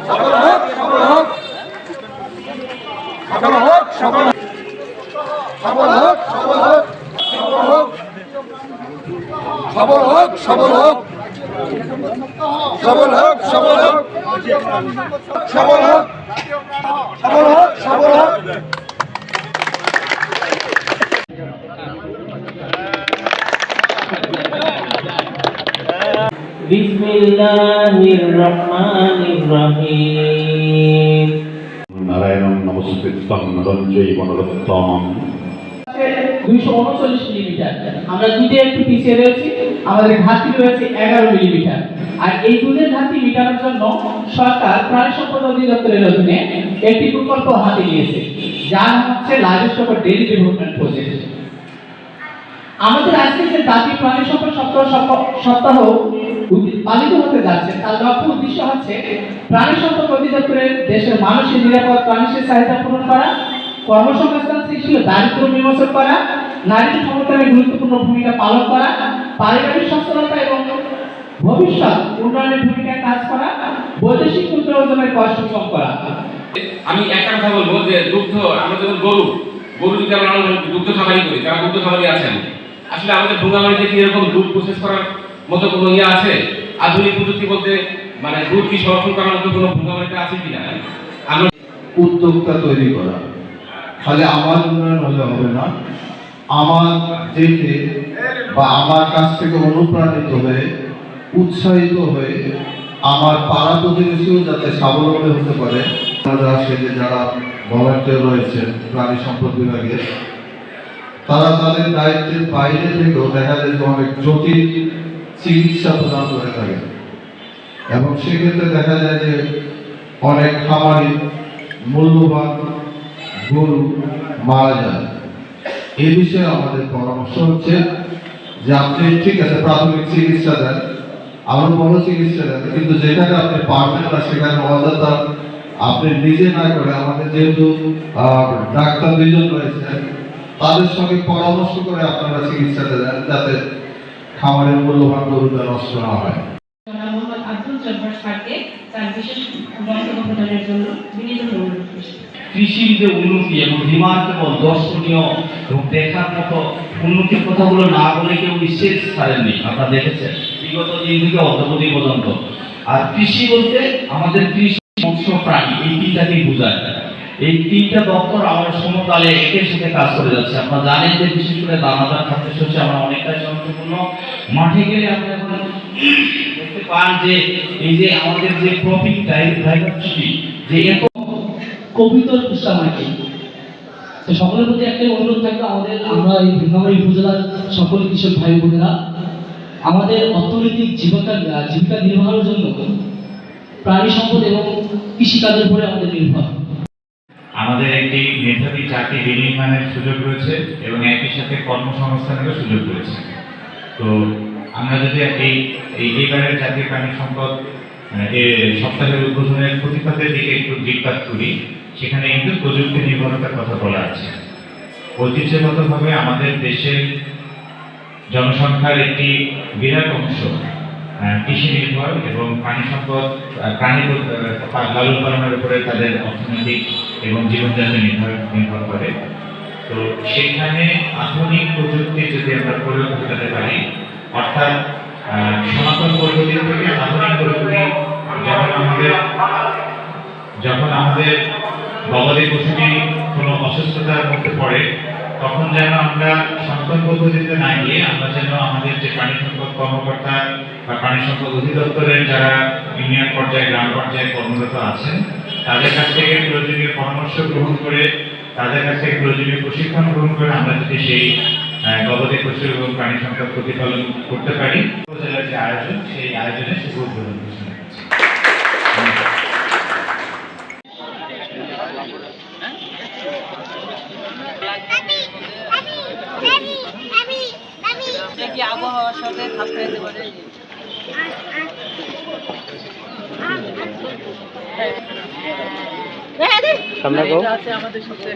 সফল হোক, সফল হোক, সফল হোক, সফল হোক, সফল হোক, সফল হোক, সফল হোক, সফল হোক, সফল হোক, সফল হোক, সফল হোক, সফল হোক, সফল হোক। বিসমিল্লাহির রহমানির রহিম। নারায়ণং নমস্কৃত্যং নরং চৈব নরোত্তমং। 239 মিলিমিটার। আমরা দুধে একটু পিছিয়ে রয়েছি, আমাদের ঘাটতি রয়েছে 11 মিলিমিটার। আর এই দুধের ঘাটতি মেটানোর জন্য সরকার প্রাণী সম্পদ অধিদপ্তরের অধীনে একটি প্রকল্প হাতে নিয়েছে, যার নাম হচ্ছে লাইভস্টক ডেইরি ডেভেলপমেন্ট প্রজেক্ট। আমাদের আজকে যে জাতীয় প্রাণী সম্পদ সপ্তাহ পালিত হতে যাচ্ছে, তার লক্ষ্য উদ্দেশ্য হচ্ছে প্রাণী সম্পদ অধিদপ্তরের দেশের মানুষের নিরাপদ প্রাণীর চাহিদা পূরণ করা, কর্মসংস্থান সৃষ্টি ও দারিদ্র্য বিমোচন করা, নারীর ক্ষমতায়নে গুরুত্বপূর্ণ ভূমিকা পালন করা, পারিবারিক সচ্ছলতা এবং ভবিষ্যৎ উন্নয়নের ভূমিকায় কাজ করা, বৈদেশিক মুদ্রা অর্জনের কষ্ট কম করা। আমি একটা কথা বলবো যে দুগ্ধ, আমরা যখন গরু যদি আমরা দুগ্ধ খামারি করি, তারা দুগ্ধ খামারি আছেন, আসলে আমাদের ভুঙ্গামারিতে কি এরকম দুধ প্রসেস করার মতো কোনো ইয়ে আছে? আধুনিক প্রযুক্তি বলতে মানে দুধ কি সংরক্ষণ করার মতো কোনো ভুঙ্গামারিতে আছে কিনা? আমরা উদ্যোক্তা তৈরি করা, খালি আমার উন্নয়ন হলে হবে না, আমার দেখে বা আমার কাছ থেকে অনুপ্রাণিত হয়ে উৎসাহিত হয়ে আমার পাড়া প্রতিবেশীও যাতে স্বাবলম্বী হতে পারে। যারা ভলান্টিয়ার রয়েছেন প্রাণী সম্পদ বিভাগে, তারা তাদের দায়িত্বের বাইরে থেকেও দেখা যায় যে অনেক জটিল চিকিৎসা প্রদান করে থাকে, এবং সেক্ষেত্রে দেখা যায় যে অনেক খামারি মূল্যবান গরু মারা যায়। এই বিষয়ে আমাদের পরামর্শ হচ্ছে যে আপনি ঠিক আছে প্রাথমিক চিকিৎসা দেন, আরো বড় চিকিৎসা দেন, কিন্তু যেখানে আপনি পারবেন না সেখানে অযথা আপনি নিজে না করে আমাদের যেহেতু ডাক্তার দুজন রয়েছেন তাদের সঙ্গে পরামর্শ করে আপনারা চিকিৎসা দেন, যাতে খামারের মূল্যবান গরুটা নষ্ট না হয়। কৃষির যে উন্নতি এবং রিমার্কেবল দর্শনীয় এবং দেখার মতো উন্নতির কথাগুলো না বলে কেউ নিঃশেষ ছাড়েননি, আপনারা দেখেছেন বিগত দিন থেকে অদ্যাবধি পর্যন্ত। আর কৃষি বলতে আমাদের কৃষি, মৎস্য, প্রাণী এই তিনটাকেই বোঝায়। এই তিনটা দপ্তর আমরা সমকালে একের সাথে কাজ করে যাচ্ছে। আপনারা জানেন যে বিশেষ করে দানাদার খাদ্যশস্যে আমরা অনেকটাই গুরুত্বপূর্ণ। মাঠে গেলে আপনি এখন দেখতে পান যে এই যে আমাদের যে ক্রপিং ডাইভার্সিটি, যে এত কবিতর কুষ্টামাটি, তো সকলের প্রতি একটা অনুরোধ থাকবে, আমরা এই ভুঙ্গামারি উপজেলার সকল কৃষক ভাই বোনেরা আমাদের অর্থনৈতিক জীবিকা নির্বাহের জন্য প্রাণী সম্পদ এবং কৃষিকাজের উপরে আমাদের নির্ভর। আমাদের একটি মেধাবী চাকরি বিনির্মাণের সুযোগ রয়েছে এবং একই সাথে কর্মসংস্থানেরও সুযোগ রয়েছে। তো আমরা যদি এইবারের জাতীয় প্রাণী সম্পদ সপ্তাহের উদ্বোধনের প্রতিপাদের দিকে একটু দৃষ্টিপাত করি, সেখানে কিন্তু প্রযুক্তি নির্ভরতার কথা বলা আছে। ঐতিহ্যগতভাবে আমাদের দেশের জনসংখ্যার একটি বিরাট অংশ কৃষি নির্ভর এবং প্রাণী সম্পদ, প্রাণী লালন পালনের উপরে তাদের অর্থনৈতিক এবং জীবনযাত্রা নির্ভর করে। তো সেখানে আধুনিক প্রযুক্তি যদি আমরা প্রয়োগ করতে পারি, অর্থাৎ সনাতন পদ্ধতি থেকে আধুনিক পদ্ধতি, যখন আমাদের গবাদি পশুটি কোনো অসুস্থতার মধ্যে পড়ে, তখন যেন আমরা সনাতন পদ্ধতিতে না গিয়ে আমরা যেন আমাদের যে প্রাণী সম্পদ কর্মকর্তা বা প্রাণী সম্পদ অধিদপ্তরের যারা ইউনিয়ন পর্যায়ে, গ্রাম পর্যায়ে কর্মরত আছেন, তাদের কাছ থেকে প্রয়োজনীয় পরামর্শ গ্রহণ করে, তাদের কাছ থেকে প্রয়োজনীয় প্রশিক্ষণ গ্রহণ করে আমরা যদি সেই গবাদি পশু এবং প্রাণী সম্পদ প্রতিপালন করতে পারি। উপজেলার যে আয়োজন, সেই আয়োজনে শুভ উদ্বোধন ঘোষণা করছি। আবহাওয়ার সাথে খাপ খাইতে পারে। আমাদের সাথে